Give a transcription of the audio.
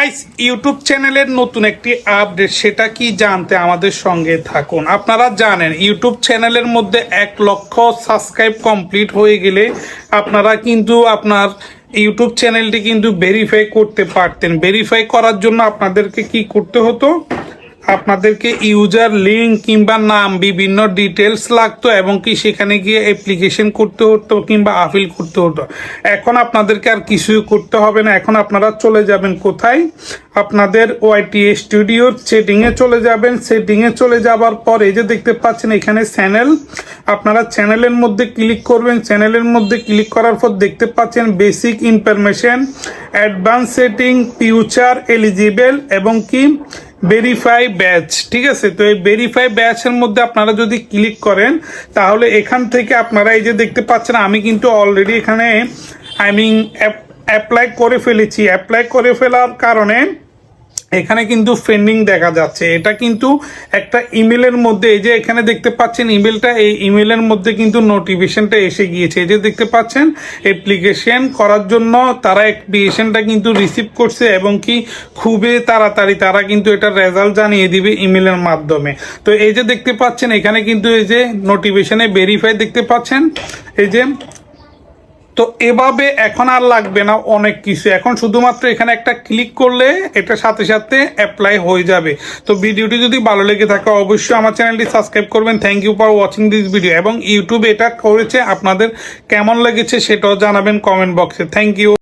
Guys, YouTube চ্যানেলের নতুন একটি আপডেট, সেটা কি জানতে আমাদের সঙ্গে থাকুন। আপনারা জানেন ইউটিউব চ্যানেলের মধ্যে 1,00,000 সাবস্ক্রাইব কমপ্লিট হয়ে গেলে আপনারা কিন্তু আপনার ইউটিউব চ্যানেলটি কিন্তু ভেরিফাই করতে পারতেন। ভেরিফাই করার জন্য আপনাদেরকে কি করতে হতো? আপনাদেরকে ইউজার লিঙ্ক কিংবা নাম বিভিন্ন ডিটেলস লাগতো এবং কি সেখানে গিয়ে অ্যাপ্লিকেশন করতে হতো কিংবা আপিল করতে হতো। এখন আপনাদেরকে আর কিছুই করতে হবে না। এখন আপনারা চলে যাবেন কোথায়? আপনাদের ওয়াইটিএ স্টুডিওর সেটিংয়ে চলে যাবেন। সেটিংয়ে চলে যাবার পর এই যে দেখতে পাচ্ছেন এখানে চ্যানেল, আপনারা চ্যানেলের মধ্যে ক্লিক করবেন। চ্যানেলের মধ্যে ক্লিক করার পর দেখতে পাচ্ছেন basic information, advance setting, future, eligible এবং কি ভেরিফাই ব্যাচ। ঠিক আছে, তো এই ভেরিফাই ব্যাচের মধ্যে আপনারা যদি ক্লিক করেন তাহলে এখান থেকে আপনারা এই যে দেখতে পাচ্ছেন আমি কিন্তু অলরেডি এখানে অ্যাপ্লাই করে ফেলেছি। অ্যাপ্লাই করে ফেলার কারণে এখানে কিন্তু পেন্ডিং দেখা যাচ্ছে। এটা কিন্তু একটা ইমেলের মধ্যে, এই যে এখানে দেখতে পাচ্ছেন ইমেলটা, এই ইমেলের মধ্যে কিন্তু নোটিফিকেশনটা এসে গিয়েছে। এই যে দেখতে পাচ্ছেন অ্যাপ্লিকেশন করার জন্য তারা অ্যাপ্লিকেশনটা কিন্তু রিসিভ করছে এবং কি খুবই তাড়াতাড়ি তারা কিন্তু এটা রেজাল্ট জানিয়ে দিবে ইমেলের মাধ্যমে। তো এই যে দেখতে পাচ্ছেন এখানে কিন্তু এই যে নোটিফিকেশনে ভেরিফাই দেখতে পাচ্ছেন। এই যে তো এভাবে এখন আর লাগবে না অনেক কিছু, এখন শুধুমাত্র এখানে একটা ক্লিক করলে এটা সাথে সাথে অ্যাপ্লাই হয়ে যাবে। তো ভিডিওটি যদি ভালো লেগে থাকে অবশ্যই আমার চ্যানেলটি সাবস্ক্রাইব করবেন। Thank you for watching this video. এবং ইউটিউব এটা করেছে, আপনাদের কেমন লেগেছে সেটাও জানাবেন কমেন্ট বক্সে। Thank you.